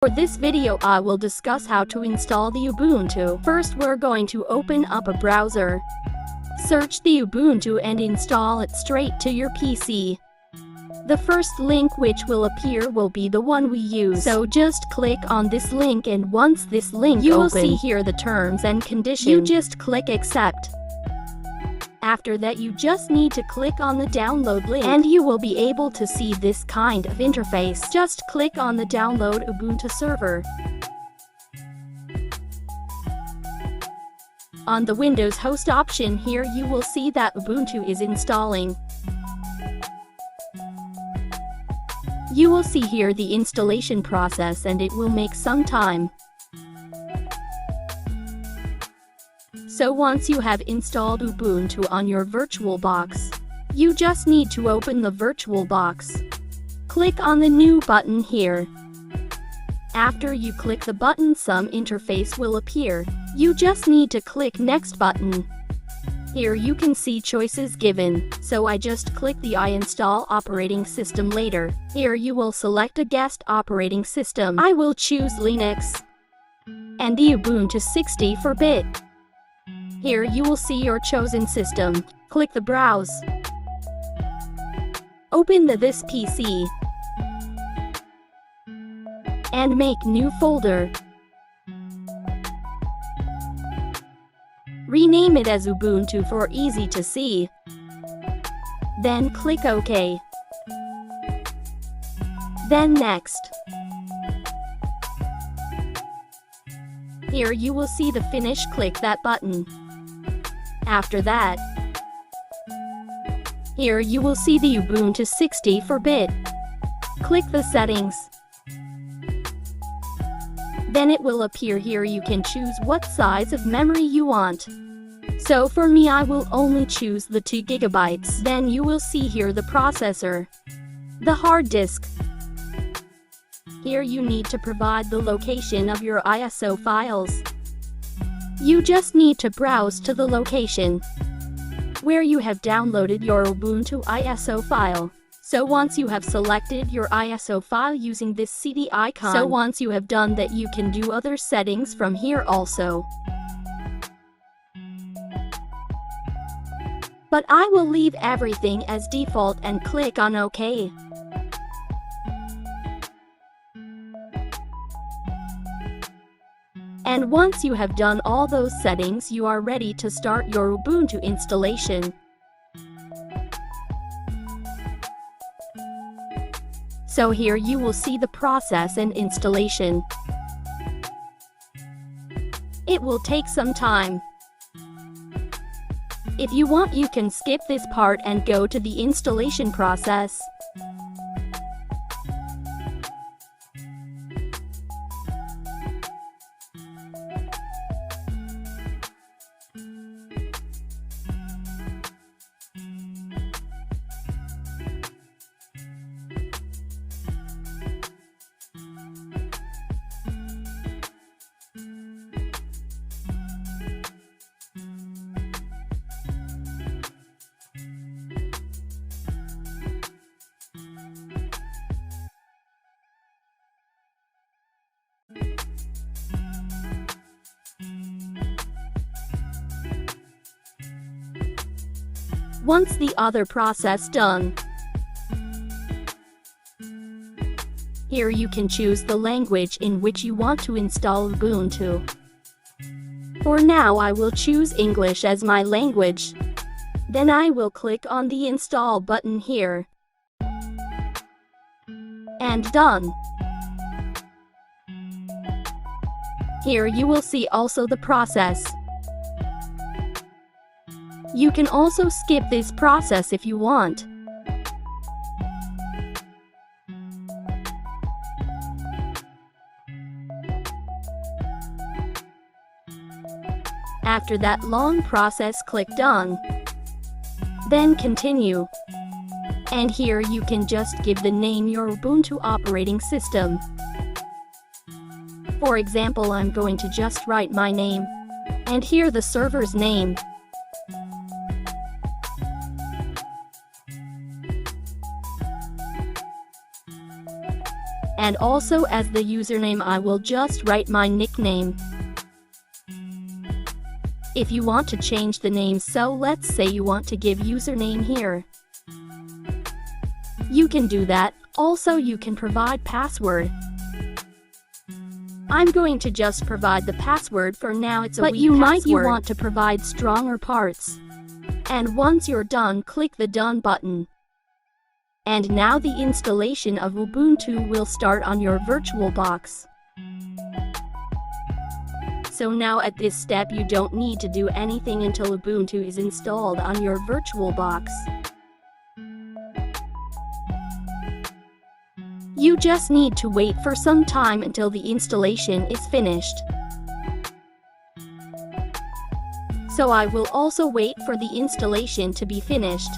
For this video I will discuss how to install the Ubuntu. First we're going to open up a browser. Search the Ubuntu and install it straight to your PC. The first link which will appear will be the one we use. So just click on this link, and once this link you will see here the terms and conditions. You just click accept. After that you just need to click on the download link and you will be able to see this kind of interface. Just click on the download Ubuntu server. On the Windows host option here you will see that Ubuntu is installing. You will see here the installation process and it will make some time. So once you have installed Ubuntu on your VirtualBox, you just need to open the VirtualBox. Click on the new button here. After you click the button, some interface will appear. You just need to click next button. Here you can see choices given, so I just click the I install operating system later. Here you will select a guest operating system. I will choose Linux and the Ubuntu 64-bit. Here you will see your chosen system. Click the browse. Open this PC and make new folder. Rename it as Ubuntu for easy to see. Then click OK. Then next. Here you will see the finish. Click that button. After that, here you will see the Ubuntu 64-bit. Click the settings. Then it will appear here. You can choose what size of memory you want. So for me I will only choose the 2 GB. Then you will see here the processor, the hard disk. Here you need to provide the location of your ISO files. You just need to browse to the location where you have downloaded your Ubuntu ISO file. So once you have selected your ISO file using this CD icon, so once you have done that you can do other settings from here also. But I will leave everything as default and click on OK. And once you have done all those settings, you are ready to start your Ubuntu installation. So here you will see the process and installation. It will take some time. If you want, you can skip this part and go to the installation process. Once the other process done, here you can choose the language in which you want to install Ubuntu. For now I will choose English as my language. Then I will click on the install button here. And done. Here you will see also the process. You can also skip this process if you want. After that long process, click done. Then continue. And here you can just give the name your Ubuntu operating system. For example, I'm going to just write my name. And here the server's name. And also as the username I will just write my nickname. If you want to change the name, so let's say you want to give username here, you can do that. Also you can provide password. I'm going to just provide the password for now. It's a weak password. But you want to provide stronger parts. And once you're done, click the done button. And now the installation of Ubuntu will start on your VirtualBox. So now at this step you don't need to do anything until Ubuntu is installed on your VirtualBox. You just need to wait for some time until the installation is finished. So I will also wait for the installation to be finished.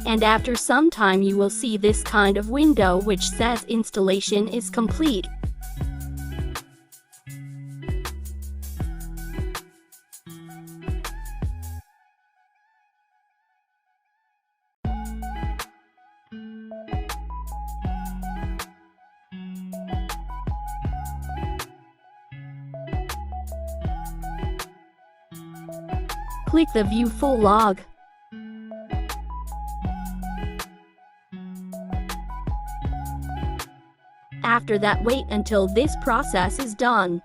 And after some time you will see this kind of window which says installation is complete. Click the View Full Log. After that, wait until this process is done.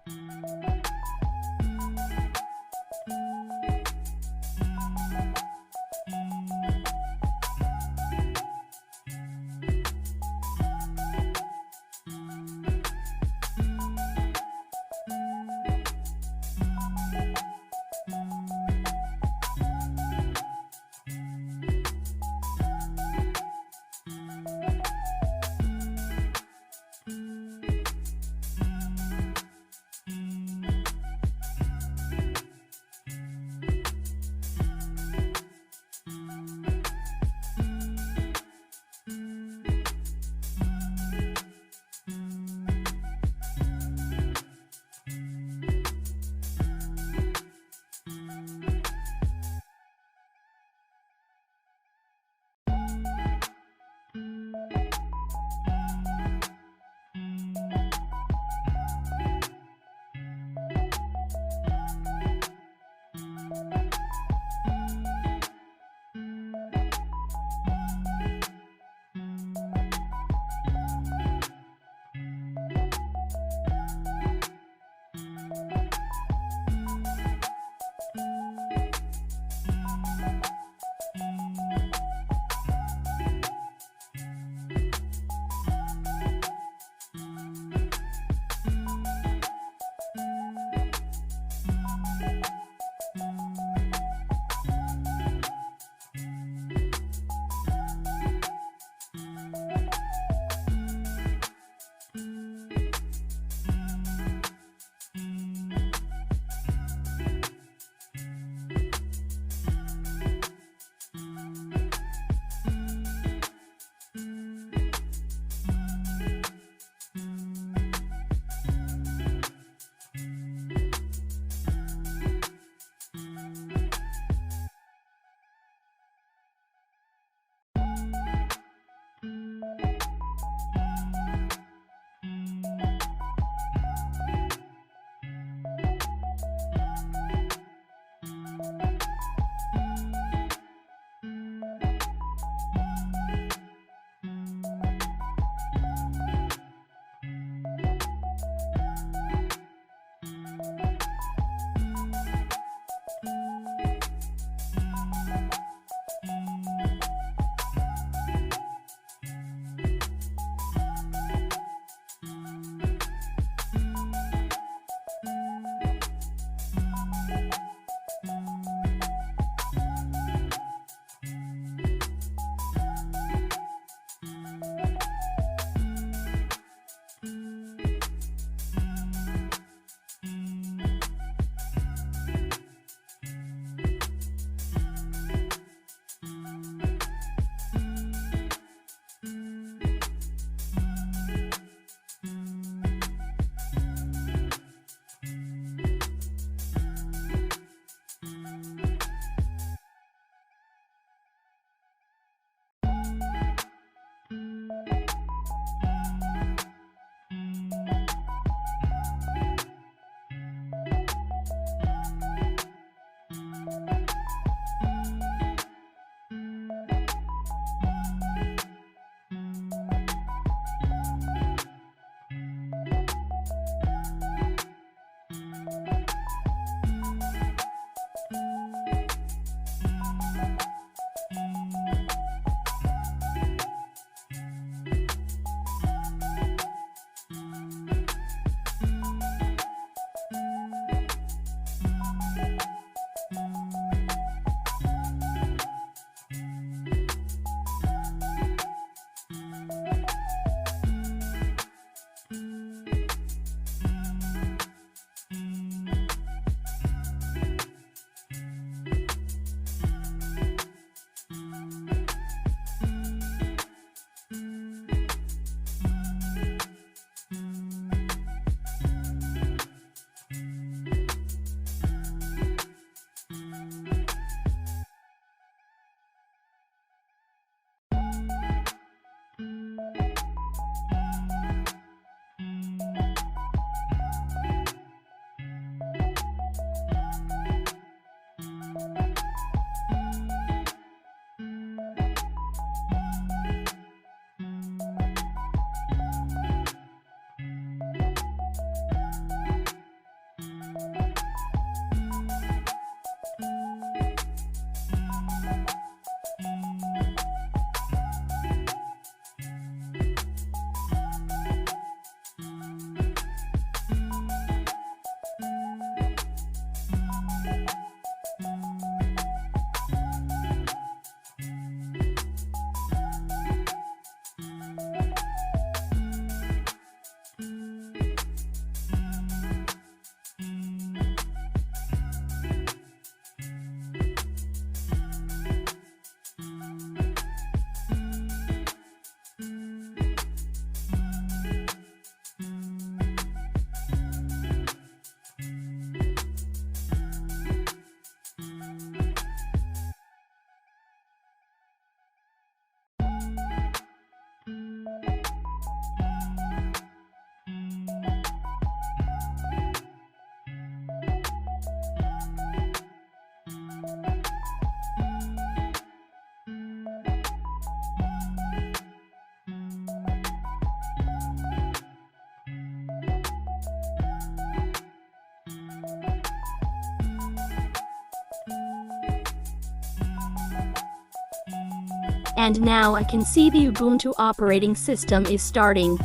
And now I can see the Ubuntu operating system is starting.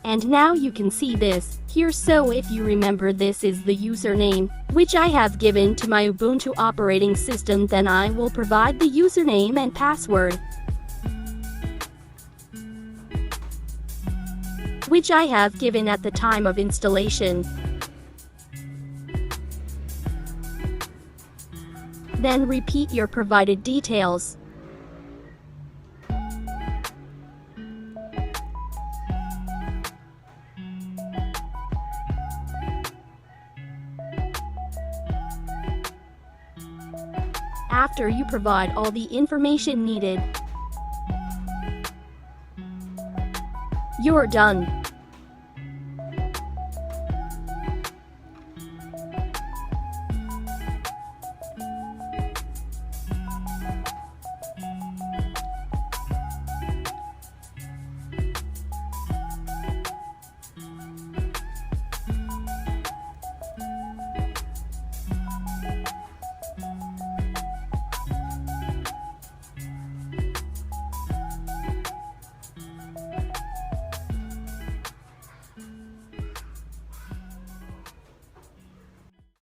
And now you can see this here, so if you remember, this is the username which I have given to my Ubuntu operating system, then I will provide the username and password which I have given at the time of installation. Then repeat your provided details. After you provide all the information needed, you're done.